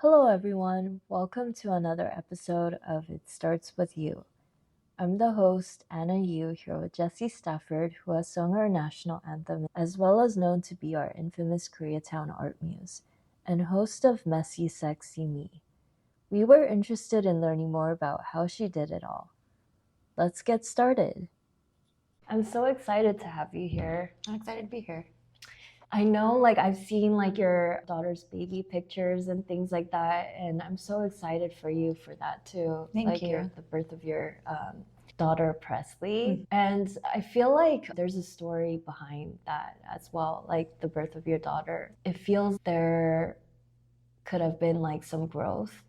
Hello, everyone. Welcome to another episode of It Starts With Yoo. I'm the host, Anna Yoo, here with Jessie Stafford, who has sung our national anthem, as well as known to be our infamous Koreatown art muse, and host of Messy Sexy Me. We were interested in learning more about how she did it all. Let's get started. I'm so excited to have you here. I'm excited to be here. I know, I've seen your daughter's baby pictures and things like that, and I'm so excited for you for that too. Thank you. The birth of your daughter Presley, and I feel like there's a story behind that as well. Like the birth of your daughter, it feels there could have been some growth.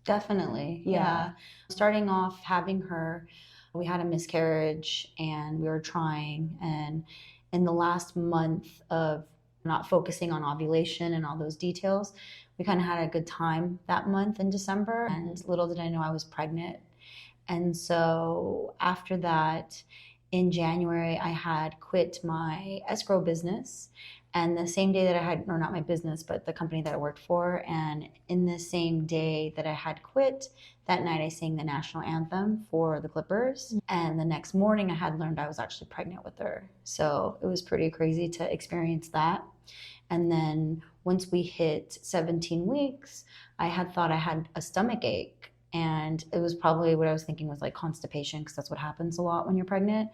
Definitely. Yeah. Starting off having her, we had a miscarriage and we were trying, and in the last month of not focusing on ovulation and all those details, we kind of had a good time that month in December, and little did I know I was pregnant. And so after that, in January, I had quit my escrow business. And the same day that I had, or not my business, but the company that I worked for, and in the same day that I had quit, that night I sang the national anthem for the Clippers. And the next morning I had learned I was actually pregnant with her. So it was pretty crazy to experience that. And then once we hit 17 weeks, I had thought I had a stomach ache. And it was probably what I was thinking was constipation, because that's what happens a lot when you're pregnant.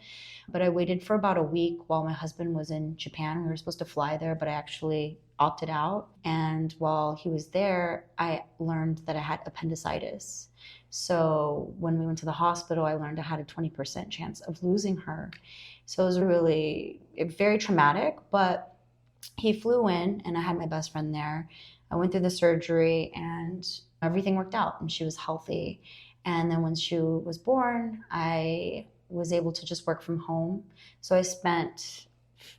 But I waited for about a week while my husband was in Japan. We were supposed to fly there, but I actually opted out. And while he was there, I learned that I had appendicitis. So when we went to the hospital, I learned I had a 20% chance of losing her. So it was really very traumatic, but he flew in and I had my best friend there. I went through the surgery and everything worked out and she was healthy. And then when she was born, I was able to just work from home. So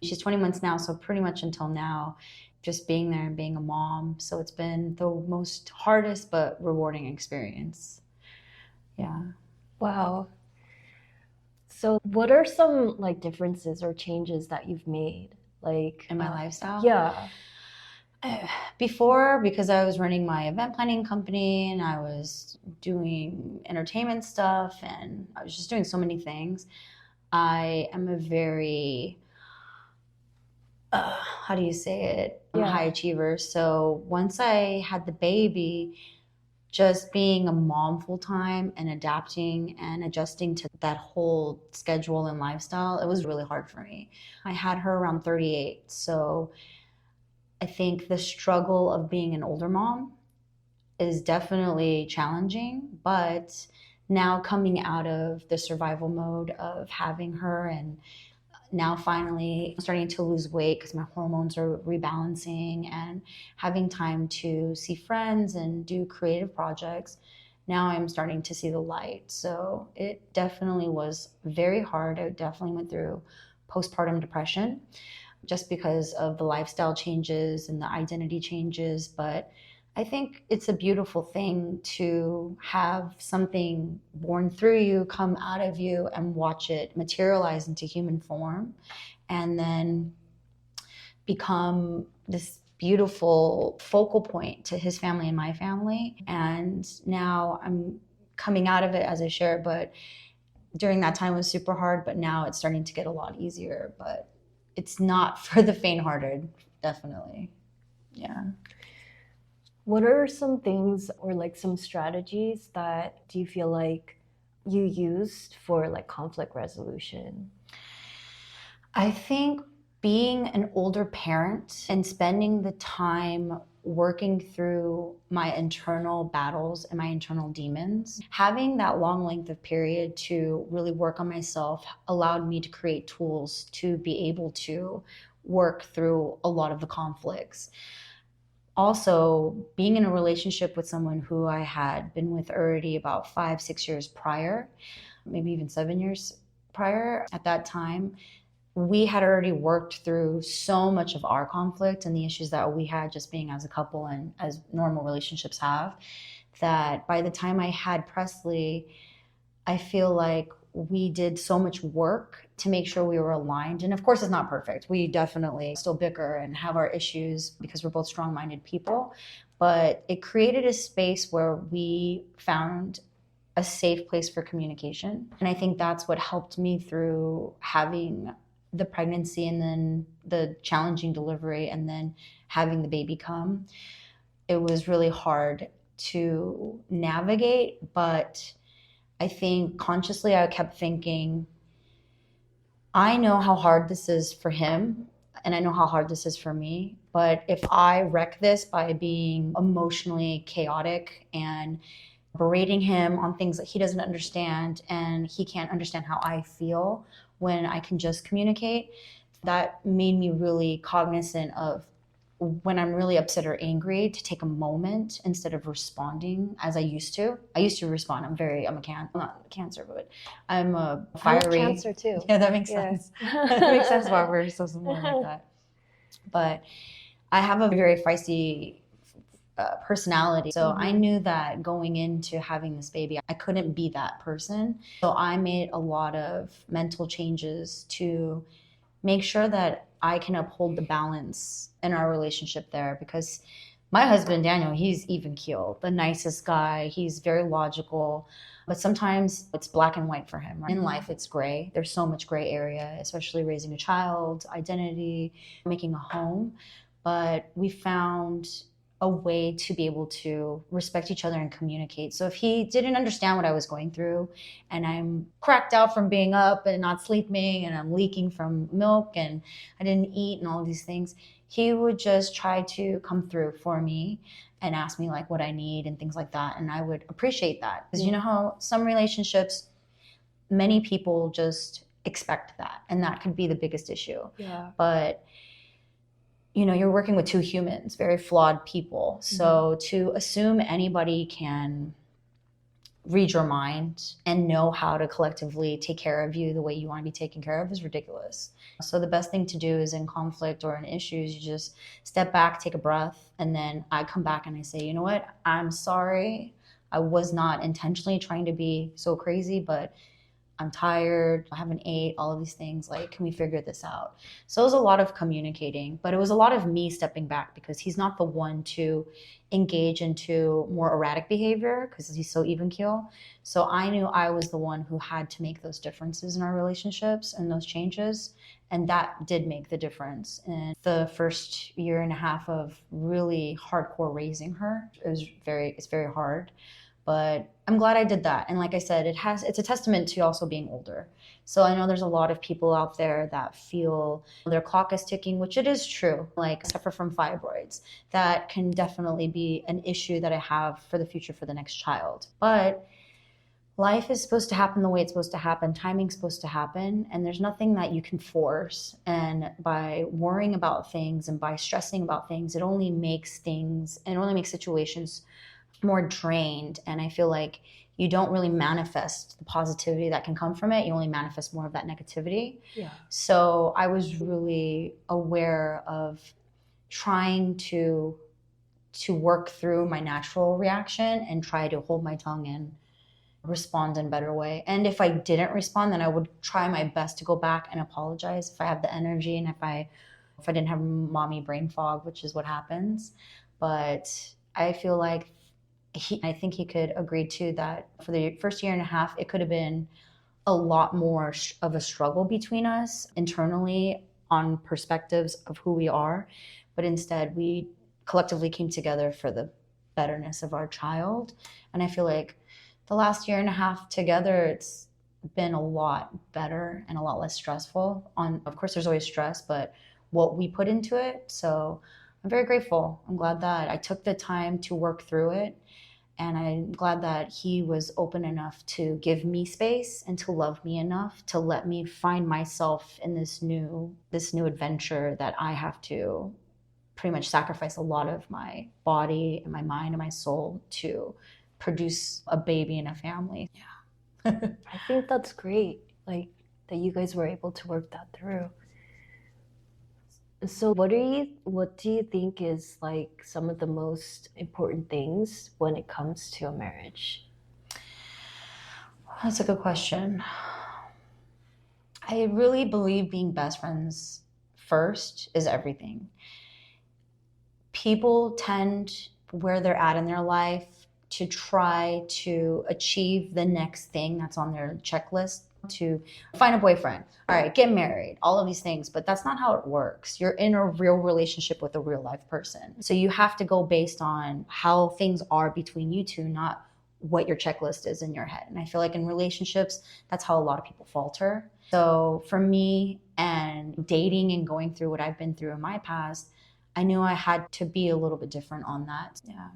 she's 20 months now, so pretty much until now, just being there and being a mom. So it's been the most hardest but rewarding experience. Yeah. Wow. So what are some differences or changes that you've made? In my lifestyle? Yeah. Before, because I was running my event planning company and I was doing entertainment stuff and I was just doing so many things, I am a very, how do you say it? I'm a high achiever. So once I had the baby, just being a mom full time and adapting and adjusting to that whole schedule and lifestyle, it was really hard for me. I had her around 38. So I think the struggle of being an older mom is definitely challenging, but now coming out of the survival mode of having her and now finally starting to lose weight because my hormones are rebalancing and having time to see friends and do creative projects, now I'm starting to see the light. So it definitely was very hard. I definitely went through postpartum depression just because of the lifestyle changes and the identity changes. But I think it's a beautiful thing to have something born through you come out of you and watch it materialize into human form and then become this beautiful focal point to his family and my family. And now I'm coming out of it as I share, but during that time it was super hard, but now it's starting to get a lot easier. But it's not for the faint-hearted, definitely. Yeah. What are some things or some strategies that do you feel like you used for conflict resolution? I think being an older parent and spending the time working through my internal battles and my internal demons, having that long length of period to really work on myself allowed me to create tools to be able to work through a lot of the conflicts. Also, being in a relationship with someone who I had been with already about 5-6 years prior, maybe even 7 years prior at that time, we had already worked through so much of our conflict and the issues that we had just being as a couple and as normal relationships have, that by the time I had Presley, I feel like we did so much work to make sure we were aligned. And of course, it's not perfect. We definitely still bicker and have our issues because we're both strong-minded people. but it created a space where we found a safe place for communication. And I think that's what helped me through having the pregnancy and then the challenging delivery and then having the baby come. It was really hard to navigate, but I think consciously I kept thinking, I know how hard this is for him and I know how hard this is for me. But if I wreck this by being emotionally chaotic and berating him on things that he doesn't understand and he can't understand how I feel when I can just communicate, that made me really cognizant of when I'm really upset or angry to take a moment instead of responding as I used to. I used to respond. I'm not a Cancer, but I'm a fiery. I'm a Cancer too. Yeah, that makes sense. That makes sense why we're so similar like that. But I have a very feisty personality. So I knew that going into having this baby, I couldn't be that person. So I made a lot of mental changes to make sure that I can uphold the balance in our relationship there, because my husband, Daniel, he's even keeled, the nicest guy. He's very logical, but sometimes it's black and white for him. Right? In life, it's gray. There's so much gray area, especially raising a child, identity, making a home. But we found a way to be able to respect each other and communicate. So if he didn't understand what I was going through and I'm cracked out from being up and not sleeping and I'm leaking from milk and I didn't eat and all of these things, he would just try to come through for me and ask me like what I need and things like that. And I would appreciate that, because you know how some relationships, many people just expect that, and that could be the biggest issue. Yeah. But you know, you're working with two humans, very flawed people. So to assume anybody can read your mind and know how to collectively take care of you the way you want to be taken care of is ridiculous. So the best thing to do is in conflict or in issues, you just step back, take a breath, and then I come back and I say, you know what, I'm sorry. I was not intentionally trying to be so crazy, but I'm tired, I haven't ate, all of these things. Like, can we figure this out? So it was a lot of communicating, but it was a lot of me stepping back because he's not the one to engage into more erratic behavior because he's so even keel. So I knew I was the one who had to make those differences in our relationships and those changes. And that did make the difference in the first year and a half of really hardcore raising her. It's very hard. But I'm glad I did that. And like I said, it's a testament to also being older. So I know there's a lot of people out there that feel their clock is ticking, which it is true. Like, I suffer from fibroids. That can definitely be an issue that I have for the future for the next child. But life is supposed to happen the way it's supposed to happen. Timing's supposed to happen. And there's nothing that you can force. And by worrying about things and by stressing about things, it only makes situations more drained. And I feel like you don't really manifest the positivity that can come from it. You only manifest more of that negativity. Yeah. So I was really aware of trying to work through my natural reaction and try to hold my tongue and respond in a better way. And if I didn't respond, then I would try my best to go back and apologize if I have the energy and if I didn't have mommy brain fog, which is what happens. But I feel like I think he could agree too that for the first year and a half, it could have been a lot more of a struggle between us internally on perspectives of who we are. But instead, we collectively came together for the betterness of our child. And I feel like the last year and a half together, it's been a lot better and a lot less stressful. Of course, there's always stress, but what we put into it. So I'm very grateful. I'm glad that I took the time to work through it. And I'm glad that he was open enough to give me space and to love me enough to let me find myself in this new adventure that I have to pretty much sacrifice a lot of my body and my mind and my soul to produce a baby and a family. Yeah. I think that's great, like, that you guys were able to work that through. So what do you think is like some of the most important things when it comes to a marriage? That's a good question. I really believe being best friends first is everything. People tend where they're at in their life to try to achieve the next thing that's on their checklist, to find a boyfriend, all right, get married, all of these things. But that's not how it works. You're in a real relationship with a real life person. So you have to go based on how things are between you two, not what your checklist is in your head. And I feel like in relationships, that's how a lot of people falter. So for me, and dating and going through what I've been through in my past, I knew I had to be a little bit different on that. Yeah.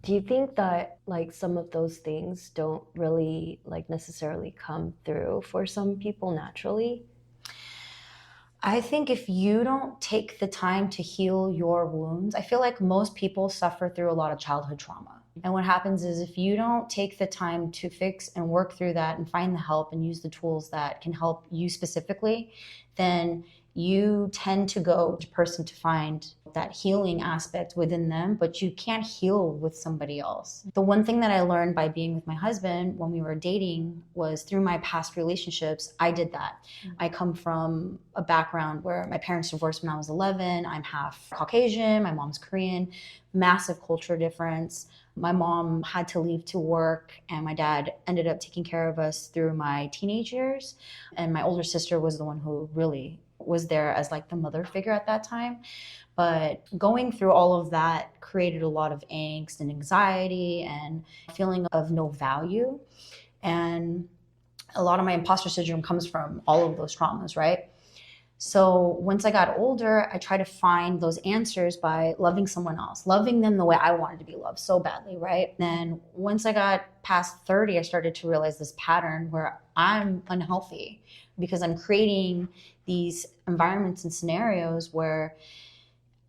Do you think that like some of those things don't really like necessarily come through for some people naturally? I think if you don't take the time to heal your wounds, I feel like most people suffer through a lot of childhood trauma. And what happens is if you don't take the time to fix and work through that and find the help and use the tools that can help you specifically, then you tend to go to person to find that healing aspect within them, but you can't heal with somebody else. The one thing that I learned by being with my husband when we were dating was through my past relationships, I did that. I come from a background where my parents divorced when I was 11. I'm half Caucasian, my mom's Korean, massive culture difference. My mom had to leave to work, and my dad ended up taking care of us through my teenage years. And my older sister was the one who really was there as like the mother figure at that time. But going through all of that created a lot of angst and anxiety and feeling of no value. And a lot of my imposter syndrome comes from all of those traumas, right? So once I got older, I tried to find those answers by loving someone else, loving them the way I wanted to be loved so badly, right? Then once I got past 30, I started to realize this pattern where I'm unhealthy because I'm creating these environments and scenarios where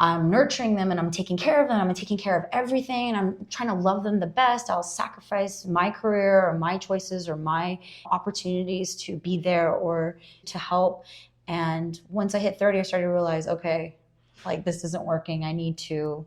I'm nurturing them and I'm taking care of them. I'm taking care of everything and I'm trying to love them the best. I'll sacrifice my career or my choices or my opportunities to be there or to help. And once I hit 30, I started to realize, okay, like this isn't working. I need to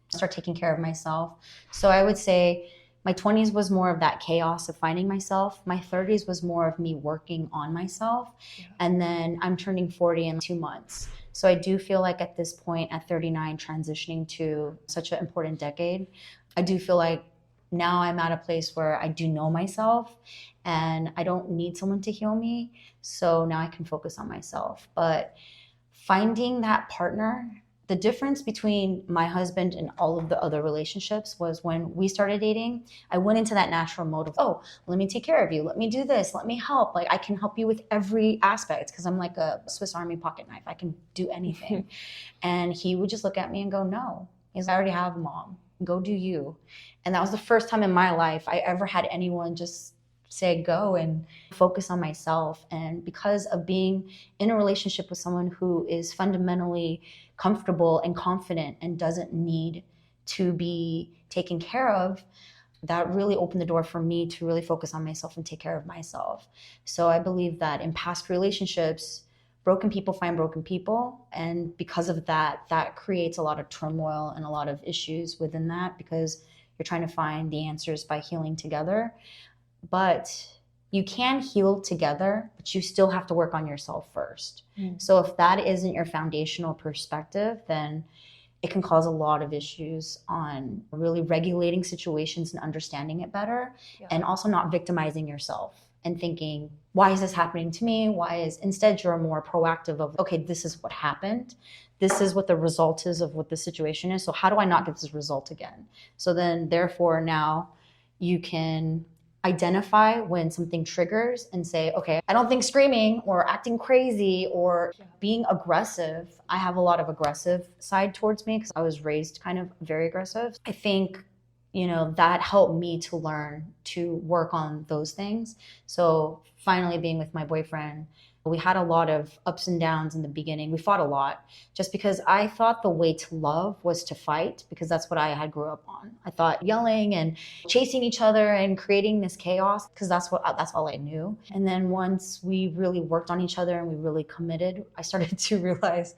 start taking care of myself. So I would say my 20s was more of that chaos of finding myself. My 30s was more of me working on myself. Yeah. And then I'm turning 40 in 2 months. So I do feel like at this point at 39, transitioning to such an important decade, I do feel like now I'm at a place where I do know myself and I don't need someone to heal me. So now I can focus on myself. But finding that partner, the difference between my husband and all of the other relationships was when we started dating, I went into that natural mode of, oh, let me take care of you. Let me do this. Let me help. Like I can help you with every aspect because I'm like a Swiss Army pocket knife. I can do anything. And he would just look at me and go, no, he's I already have a mom. Go do you. And that was the first time in my life I ever had anyone just say go and focus on myself. And because of being in a relationship with someone who is fundamentally comfortable and confident and doesn't need to be taken care of, that really opened the door for me to really focus on myself and take care of myself. So I believe that in past relationships, broken people find broken people. And because of that, that creates a lot of turmoil and a lot of issues within that because you're trying to find the answers by healing together. But you can heal together, but you still have to work on yourself first. So if that isn't your foundational perspective, then it can cause a lot of issues on really regulating situations and understanding it better, and also not victimizing yourself and thinking, why is this happening to me? Instead you're more proactive of, okay, this is what happened. This is what the result is of what the situation is. So how do I not get this result again? So then therefore now you can identify when something triggers and say, okay, I don't think screaming or acting crazy or being aggressive. I have a lot of aggressive side towards me because I was raised kind of very aggressive. I think, that helped me to learn to work on those things. So finally being with my boyfriend, we had a lot of ups and downs in the beginning. We fought a lot just because I thought the way to love was to fight because that's what I had grew up on. I thought yelling and chasing each other and creating this chaos because that's all I knew. And then once we really worked on each other and we really committed, I started to realize,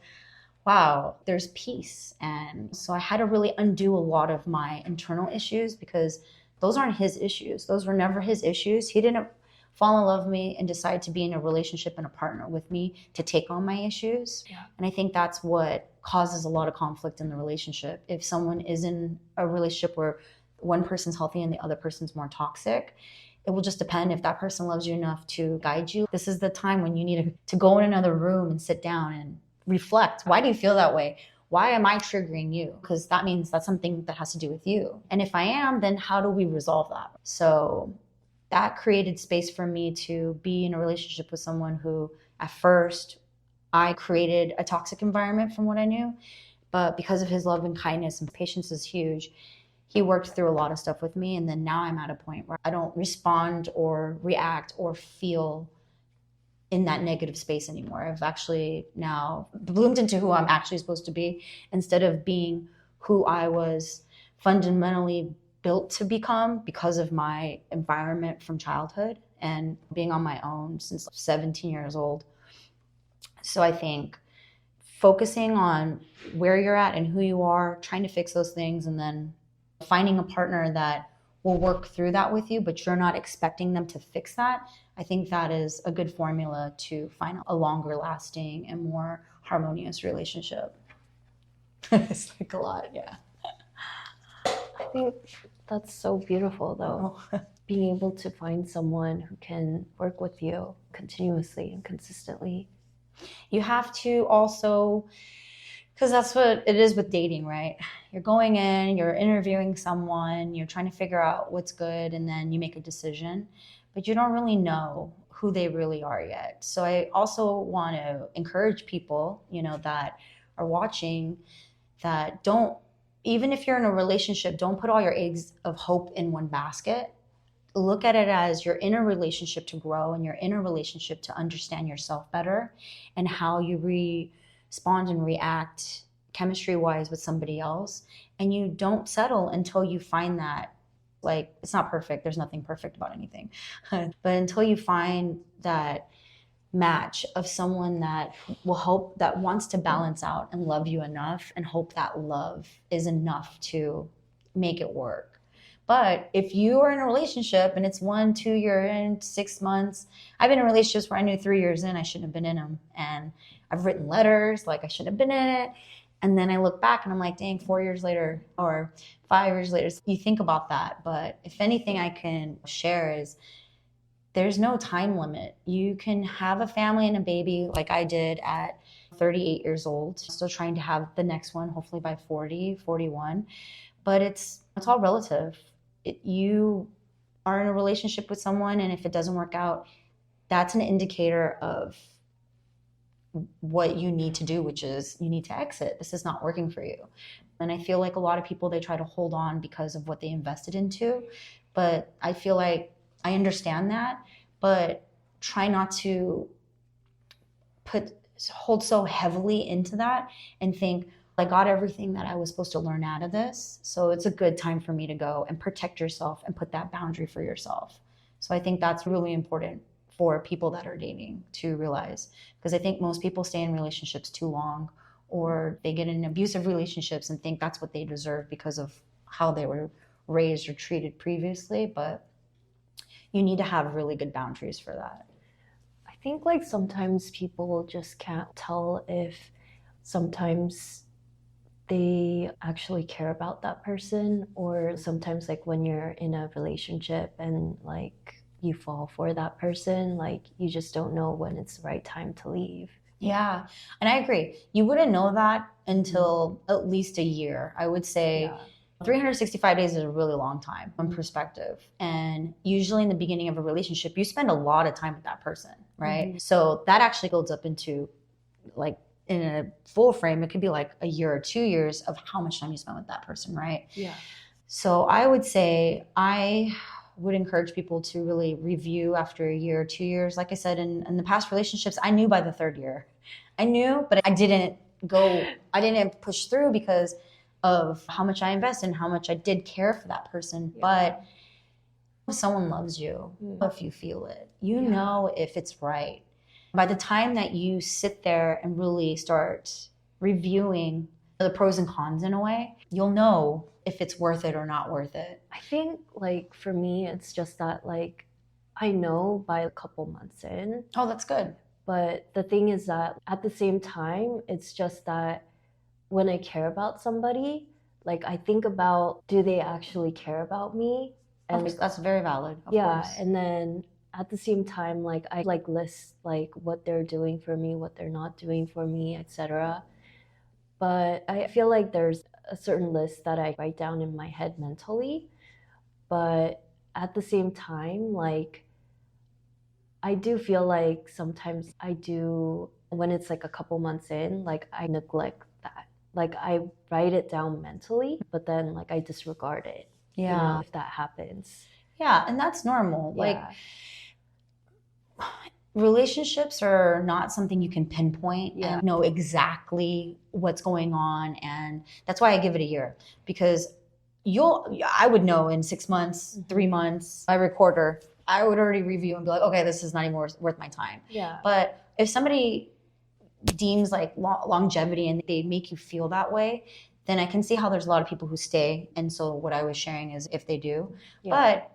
wow, there's peace. And so I had to really undo a lot of my internal issues because those aren't his issues. Those were never his issues. He didn't fall in love with me and decide to be in a relationship and a partner with me to take on my issues. Yeah. And I think that's what causes a lot of conflict in the relationship. If someone is in a relationship where one person's healthy and the other person's more toxic, it will just depend if that person loves you enough to guide you. This is the time when you need to go in another room and sit down and reflect. Why do you feel that way? Why am I triggering you? Because that means that's something that has to do with you. And if I am, then how do we resolve that? So that created space for me to be in a relationship with someone who at first I created a toxic environment from what I knew. But because of his love and kindness and patience is huge, he worked through a lot of stuff with me. And then now I'm at a point where I don't respond or react or feel in that negative space anymore. I've actually now bloomed into who I'm actually supposed to be instead of being who I was fundamentally built to become because of my environment from childhood and being on my own since 17 years old. So I think focusing on where you're at and who you are, trying to fix those things, and then finding a partner that will work through that with you, but you're not expecting them to fix that. I think that is a good formula to find a longer lasting and more harmonious relationship. It's like a lot, yeah. I think that's so beautiful, though. Being able to find someone who can work with you continuously and consistently. You have to also, because that's what it is with dating, right? You're going in, you're interviewing someone, you're trying to figure out what's good, and then you make a decision, but you don't really know who they really are yet. So I also want to encourage people, that are watching, that don't, even if you're in a relationship, don't put all your eggs of hope in one basket. Look at it as you're in a relationship to grow, and you're in a relationship to understand yourself better and how you respond and react chemistry-wise with somebody else. And you don't settle until you find that, like, it's not perfect. There's nothing perfect about anything. But until you find that match of someone that will hope, that wants to balance out and love you enough, and hope that love is enough to make it work. But if you are in a relationship and it's 1, 2 year in, 6 months, I've been in relationships where I knew 3 years in I shouldn't have been in them, and I've written letters like I shouldn't have been in it, and then I look back and I'm like, dang, 4 years later or 5 years later, you think about that. But if anything I can share is there's no time limit. You can have a family and a baby like I did at 38 years old, still trying to have the next one hopefully by 40, 41. But it's all relative. You are in a relationship with someone, and if it doesn't work out, that's an indicator of what you need to do, which is you need to exit. This is not working for you. And I feel like a lot of people, they try to hold on because of what they invested into. But I feel like I understand that, but try not to hold so heavily into that and think, I got everything that I was supposed to learn out of this, so it's a good time for me to go and protect yourself and put that boundary for yourself. So I think that's really important for people that are dating to realize, because I think most people stay in relationships too long, or they get in abusive relationships and think that's what they deserve because of how they were raised or treated previously. But you need to have really good boundaries for that. I think sometimes people just can't tell if sometimes they actually care about that person, or sometimes when you're in a relationship and you fall for that person, you just don't know when it's the right time to leave. Yeah, and I agree. You wouldn't know that until at least a year. I would say 365 days is a really long time in perspective. And usually in the beginning of a relationship, you spend a lot of time with that person, right? Mm-hmm. So that actually builds up into in a full frame, it could be a year or 2 years of how much time you spend with that person, right? Yeah. So I would say I would encourage people to really review after a year or 2 years. Like I said, in the past relationships, I knew by the third year. I knew, but I didn't push through because of how much I invested and how much I did care for that person. Yeah. But if someone loves you, if you feel it, you know if it's right. By the time that you sit there and really start reviewing the pros and cons in a way, you'll know if it's worth it or not worth it. I think for me, it's just that I know by a couple months in. Oh, that's good. But the thing is that at the same time, it's just that when I care about somebody, like I think about, do they actually care about me? And that's very valid. Of course. And then at the same time, like I like list like what they're doing for me, what they're not doing for me, etc. But I feel like there's a certain list that I write down in my head mentally. But at the same time, like I do feel like sometimes I do, when it's like a couple months in, like I neglect that. Like I write it down mentally, but then like I disregard it. Yeah. You know, if that happens. Yeah, and that's normal. Yeah. Like relationships are not something you can pinpoint and know exactly what's going on. And that's why I give it a year, because I would know in 6 months, 3 months, my recorder, I would already review and be like, okay, this is not even worth my time. Yeah. But if somebody deems like longevity and they make you feel that way, then I can see how there's a lot of people who stay. And so what I was sharing is if they do. Yeah. But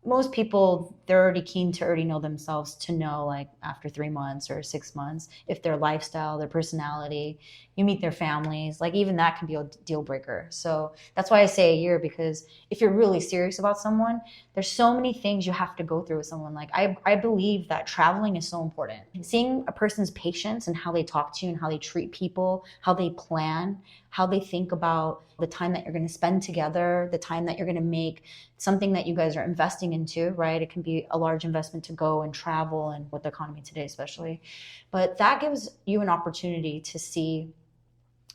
most people, they're already keen to already know themselves, to know like after 3 months or 6 months, if their lifestyle, their personality, you meet their families, like even that can be a deal breaker. So that's why I say a year, because if you're really serious about someone, there's so many things you have to go through with someone. Like I believe that traveling is so important. Seeing a person's patience and how they talk to you and how they treat people, how they plan, how they think about the time that you're going to spend together, the time that you're going to make something that you guys are investing into, right? It can be a large investment to go and travel, and with the economy today especially. But that gives you an opportunity to see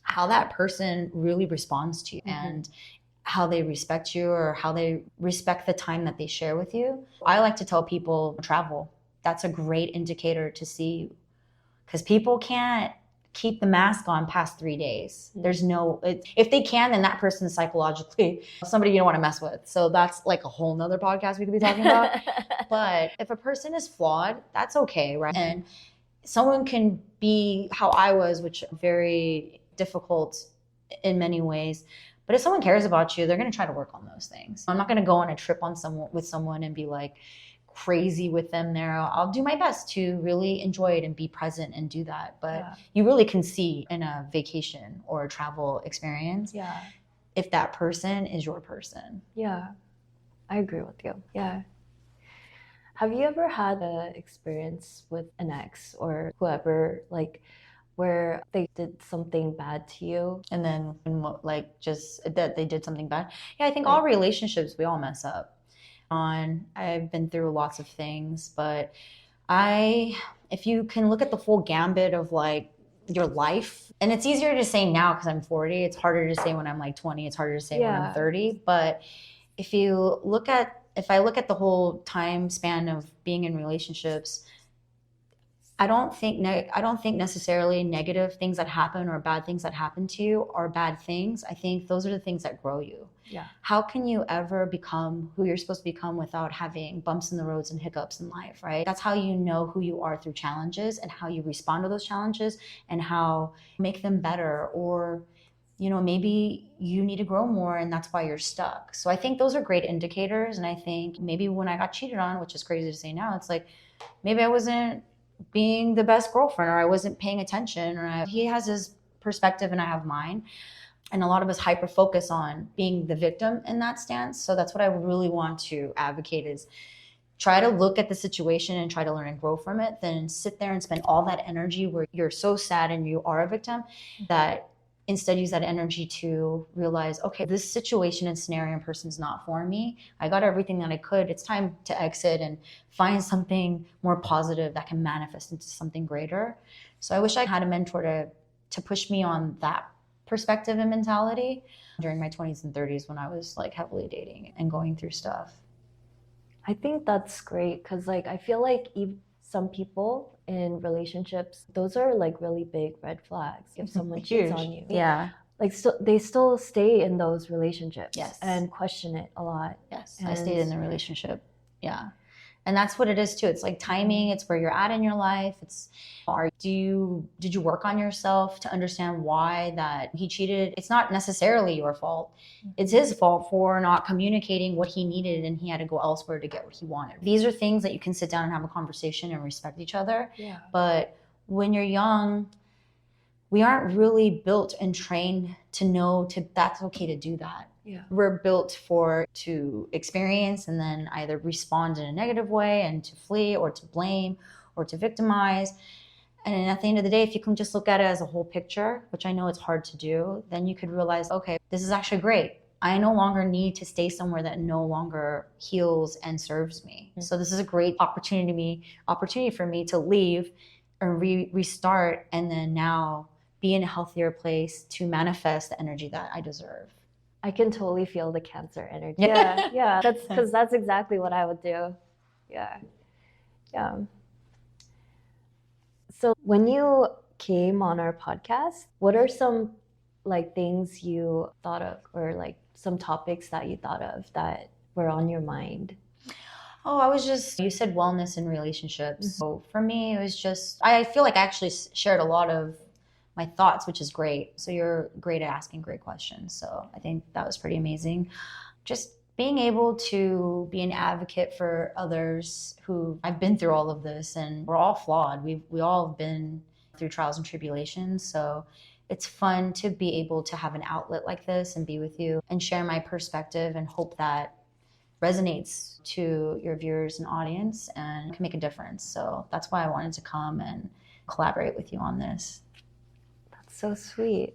how that person really responds to you, and how they respect you, or how they respect the time that they share with you. I like to tell people, travel. That's a great indicator to see, because people can't keep the mask on past 3 days. There's no, if they can, then that person's psychologically somebody you don't want to mess with. So that's like a whole nother podcast we could be talking about. But if a person is flawed, that's okay, right? And someone can be how I was, which very difficult in many ways. But if someone cares about you, they're going to try to work on those things. I'm not going to go on a trip with someone and be like crazy with them there. I'll do my best to really enjoy it and be present and do that. But you really can see in a vacation or a travel experience if that person is your person. Yeah, I agree with you. Yeah. Have you ever had an experience with an ex or whoever, like, where they did something bad to you and then like just that they did something bad? Yeah, I think all relationships, we all mess up. I've been through lots of things, but if you can look at the full gambit of like your life, and it's easier to say now because I'm 40, it's harder to say when I'm like 20, it's harder to say when I'm 30. But if I look at the whole time span of being in relationships, I don't think necessarily negative things that happen or bad things that happen to you are bad things. I think those are the things that grow you. Yeah. How can you ever become who you're supposed to become without having bumps in the roads and hiccups in life, right? That's how you know who you are, through challenges, and how you respond to those challenges and how make them better. Or, you know, maybe you need to grow more and that's why you're stuck. So I think those are great indicators. And I think maybe when I got cheated on, which is crazy to say now, it's like maybe I wasn't being the best girlfriend, or I wasn't paying attention, or he has his perspective and I have mine. And a lot of us hyper focus on being the victim in that stance. So that's what I really want to advocate, is try to look at the situation and try to learn and grow from it, then sit there and spend all that energy where you're so sad and you are a victim, that instead use that energy to realize, okay, this situation and scenario and person is not for me. I got everything that I could. It's time to exit and find something more positive that can manifest into something greater. So I wish I had a mentor to push me on that perspective and mentality during my 20s and 30s when I was like heavily dating and going through stuff. I think that's great, because like I feel like some people in relationships, those are like really big red flags if someone cheats on you. Yeah. Like they still stay in those relationships. Yes. And question it a lot. Yes. I stayed in the relationship. Yeah. And that's what it is too. It's like timing. It's where you're at in your life. Did you work on yourself to understand why that he cheated? It's not necessarily your fault. It's his fault for not communicating what he needed, and he had to go elsewhere to get what he wanted. These are things that you can sit down and have a conversation and respect each other. Yeah. But when you're young, we aren't really built and trained to know that's okay to do that. Yeah. We're built to experience and then either respond in a negative way and to flee or to blame or to victimize. And at the end of the day, if you can just look at it as a whole picture, which I know it's hard to do, then you could realize, okay, this is actually great. I no longer need to stay somewhere that no longer heals and serves me. Mm-hmm. So this is a great opportunity for me to leave and restart, and then now be in a healthier place to manifest the energy that I deserve. I can totally feel the Cancer energy. Yeah. That's exactly what I would do. Yeah. So when you came on our podcast, what are some things you thought of, or some topics that you thought of that were on your mind? Oh, you said wellness in relationships. Mm-hmm. So for me, it was just, I feel like I actually shared a lot of my thoughts, which is great. So you're great at asking great questions. So I think that was pretty amazing. Just being able to be an advocate for others who I've been through all of this, and we're all flawed. We all have been through trials and tribulations. So it's fun to be able to have an outlet like this and be with you and share my perspective and hope that resonates to your viewers and audience and can make a difference. So that's why I wanted to come and collaborate with you on this. That's so sweet.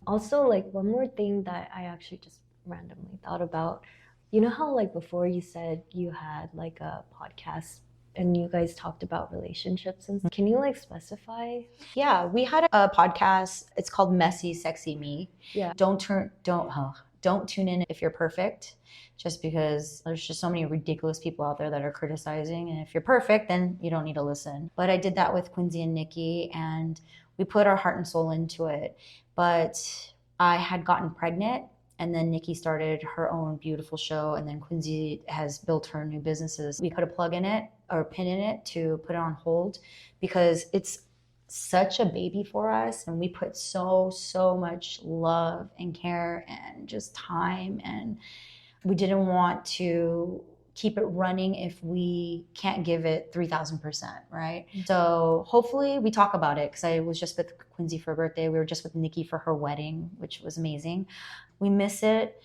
Also, one more thing that I actually just randomly thought about, you know how before you said you had a podcast and you guys talked about relationships and stuff. Can you specify? Yeah, we had a podcast. It's called Messy Sexy Me. Yeah. Don't tune in if you're perfect, just because there's just so many ridiculous people out there that are criticizing. And if you're perfect, then you don't need to listen. But I did that with Quincy and Nikki, and we put our heart and soul into it. But I had gotten pregnant, and then Nikki started her own beautiful show, and then Quincy has built her new businesses. We put a plug in it, or a pin in it, to put it on hold, because it's such a baby for us, and we put so much love and care and just time, and we didn't want to keep it running if we can't give it 3,000%, right? Mm-hmm. So hopefully we talk about it, because I was just with Quincy for her birthday. We were just with Nikki for her wedding, which was amazing. We miss it.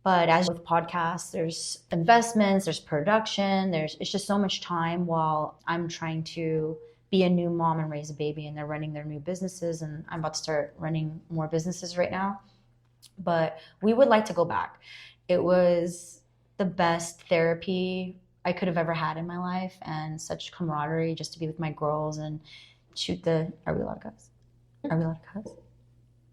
But as with podcasts, there's investments, there's production, it's just so much time while I'm trying to be a new mom and raise a baby, and they're running their new businesses, and I'm about to start running more businesses right now. But we would like to go back. It was the best therapy I could have ever had in my life, and such camaraderie just to be with my girls and are we allowed to cuss? Are we allowed to cuss?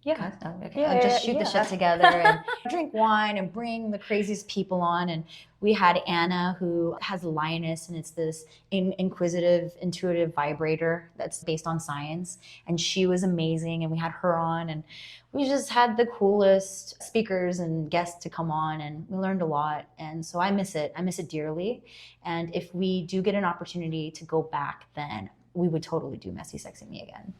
Yeah. Oh, okay. Yeah, just shoot the shit together and drink wine and bring the craziest people on. And we had Anna, who has a lioness, and it's this inquisitive, intuitive vibrator that's based on science. And she was amazing. And we had her on, and we just had the coolest speakers and guests to come on, and we learned a lot. And so I miss it. I miss it dearly. And if we do get an opportunity to go back, then we would totally do Messy Sexy Me again.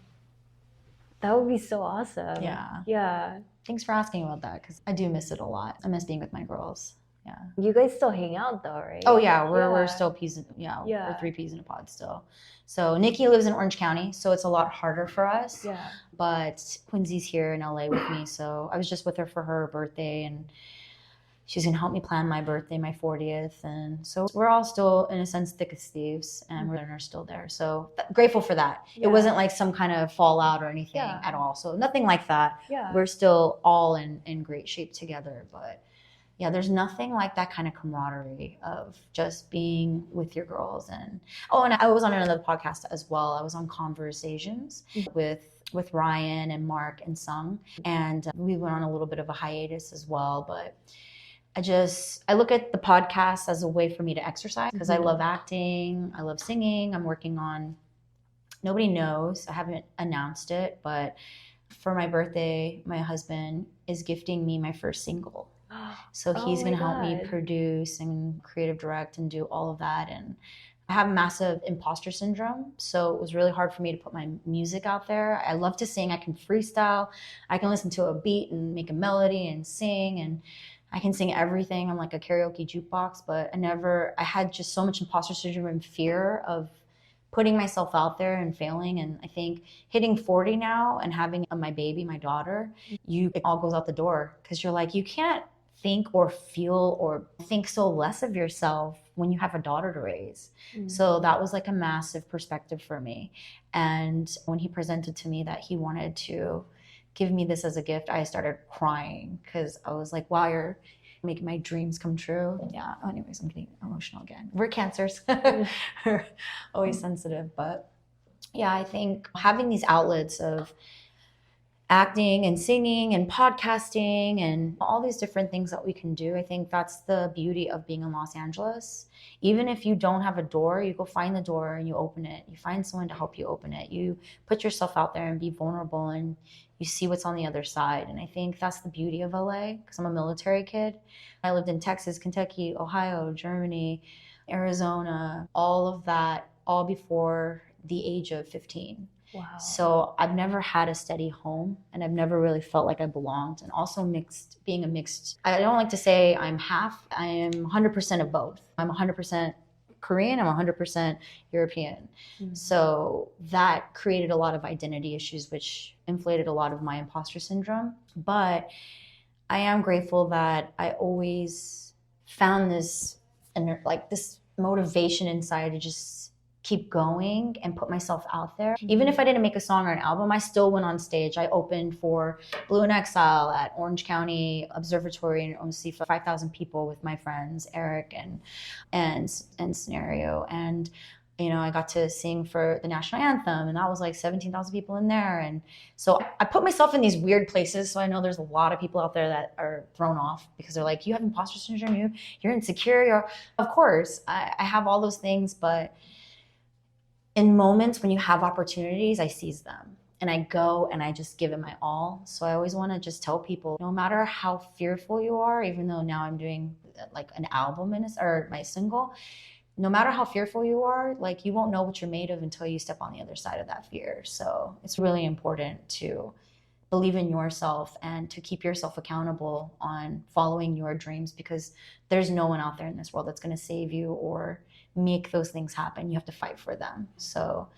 That would be so awesome. Yeah. Thanks for asking about that, because I do miss it a lot. I miss being with my girls. Yeah. You guys still hang out though, right? Oh yeah, we're still peas. We're 3 peas in a pod still. So Nikki lives in Orange County, so it's a lot harder for us. Yeah. But Quincy's here in LA with me, so I was just with her for her birthday, and she's gonna help me plan my birthday, my 40th, and so we're all still, in a sense, thick as thieves, and we're still there. So grateful for that. Yeah. It wasn't like some kind of fallout or anything at all. So nothing like that. Yeah. We're still all in great shape together. But yeah, there's nothing like that kind of camaraderie of just being with your girls. And I was on another podcast as well. I was on Conversations with Ryan and Mark and Sung, and we went on a little bit of a hiatus as well, but I look at the podcast as a way for me to exercise, because I love acting, I love singing. I'm working on, nobody knows, I haven't announced it, but for my birthday, my husband is gifting me my first single. So Oh he's my going to help me God. produce and creative direct and do all of that. And I have massive imposter syndrome. So it was really hard for me to put my music out there. I love to sing. I can freestyle. I can listen to a beat and make a melody and sing. And I can sing everything. I'm like a karaoke jukebox, but I had just so much imposter syndrome and fear of putting myself out there and failing. And I think hitting 40 now and having my baby, my daughter, it all goes out the door because you're like, you can't think or feel or think so less of yourself when you have a daughter to raise. So that was like a massive perspective for me. And when he presented to me that he wanted to give me this as a gift, I started crying because I was like, wow, you're making my dreams come true. Yeah. Anyways, I'm getting emotional again. We're cancers. We're always sensitive. But yeah, I think having these outlets of acting and singing and podcasting and all these different things that we can do. I think that's the beauty of being in Los Angeles. Even if you don't have a door, you go find the door and you open it. You find someone to help you open it. You put yourself out there and be vulnerable and you see what's on the other side. And I think that's the beauty of LA because I'm a military kid. I lived in Texas, Kentucky, Ohio, Germany, Arizona, all of that, all before the age of 15. Wow. So I've never had a steady home and I've never really felt like I belonged. And also being a mixed, I don't like to say I'm half, I am 100% of both. I'm 100% Korean, I'm 100% European. So that created a lot of identity issues, which inflated a lot of my imposter syndrome. But I am grateful that I always found this motivation inside to just keep going and put myself out there. Even if I didn't make a song or an album, I still went on stage. I opened for Blue in Exile at Orange County Observatory in OC for 5,000 people with my friends, Eric and Scenario. And I got to sing for the national anthem, and that was like 17,000 people in there. And so I put myself in these weird places. So I know there's a lot of people out there that are thrown off because they're like, you have imposter syndrome, you're insecure. Of course, I have all those things, but in moments when you have opportunities, I seize them and I go and I just give it my all. So I always want to just tell people, no matter how fearful you are, even though now I'm doing like an album or my single, no matter how fearful you are, like you won't know what you're made of until you step on the other side of that fear. So it's really important to believe in yourself and to keep yourself accountable on following your dreams because there's no one out there in this world that's going to save you or make those things happen. You have to fight for them. So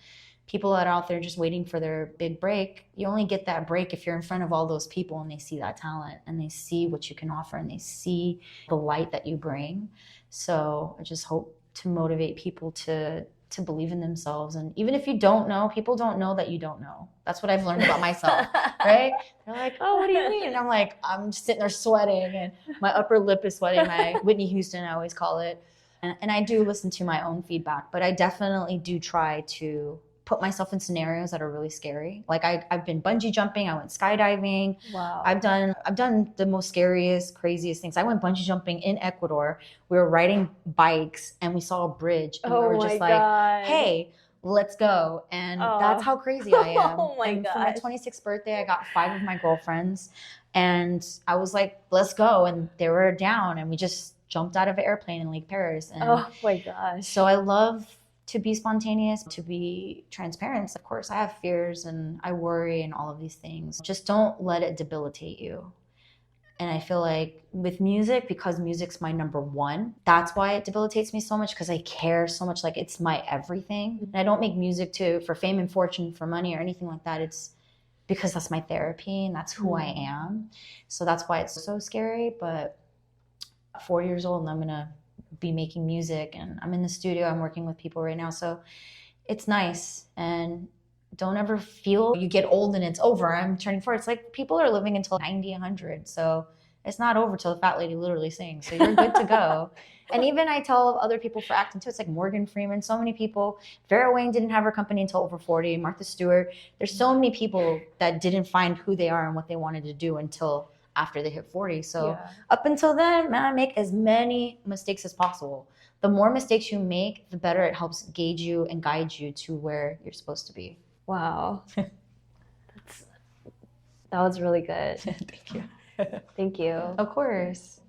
people that are out there just waiting for their big break, you only get that break if you're in front of all those people and they see that talent and they see what you can offer and they see the light that you bring. So I just hope to motivate people to believe in themselves. And even if you don't know, people don't know that you don't know. That's what I've learned about myself, right? They're like, oh, what do you mean? And I'm like, I'm just sitting there sweating and my upper lip is sweating. My Whitney Houston, I always call it. And I do listen to my own feedback, but I definitely do try to put myself in scenarios that are really scary. Like I've been bungee jumping, I went skydiving. Wow. I've done the most scariest, craziest things. I went bungee jumping in Ecuador. We were riding bikes and we saw a bridge and we were just like, hey, let's go. And that's how crazy I am. Oh my and gosh. For my 26th birthday, I got 5 of my girlfriends and I was like, let's go. And they were down and we just jumped out of an airplane in Lake Paris. And oh my gosh. So I love to be spontaneous, to be transparent. Of course, I have fears and I worry and all of these things. Just don't let it debilitate you. And I feel like with music, because music's my number one, that's why it debilitates me so much because I care so much. Like it's my everything. And I don't make music for fame and fortune, for money or anything like that. It's because that's my therapy and that's who I am. So that's why it's so scary. But 4 years old and I'm gonna be making music and I'm in the studio, I'm working with people right now, so it's nice. And don't ever feel you get old and it's over. I'm turning 40. It's like people are living until 90, 100, so it's not over till the fat lady literally sings, so you're good to go. And even I tell other people for acting too, it's like Morgan Freeman, so many people. Vera Wang didn't have her company until over 40. Martha Stewart. There's so many people that didn't find who they are and what they wanted to do until after they hit 40. So up until then, man, make as many mistakes as possible. The more mistakes you make, the better it helps gauge you and guide you to where you're supposed to be. Wow. That was really good. Thank you. Thank you. Of course.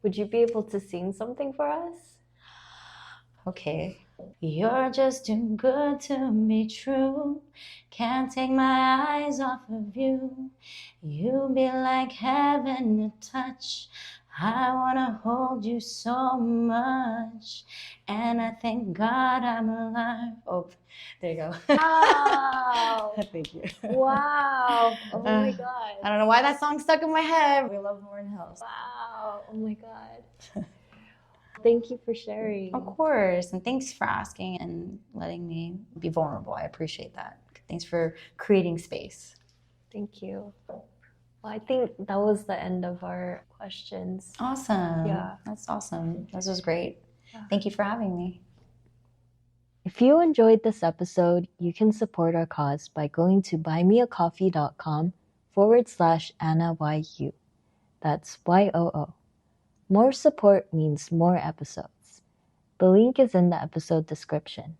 Would you be able to sing something for us? Okay. You're just too good to be true. Can't take my eyes off of you. You be like heaven to touch. I wanna hold you so much. And I thank God I'm alive. Oh, there you go. Wow. Thank you. Wow. Oh my God. I don't know why that song stuck in my head. We love Lauren Hill. Wow. Oh my God. Thank you for sharing. Of course. And thanks for asking and letting me be vulnerable. I appreciate that. Thanks for creating space. Thank you. Well, I think that was the end of our questions. Awesome. Yeah. That's awesome. This was great. Yeah. Thank you for having me. If you enjoyed this episode, you can support our cause by going to buymeacoffee.com/Anna Yoo. That's YOO. More support means more episodes. The link is in the episode description.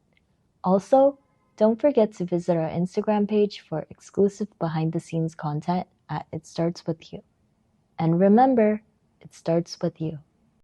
Also, don't forget to visit our Instagram page for exclusive behind-the-scenes content at It Starts With You. And remember, it starts with you.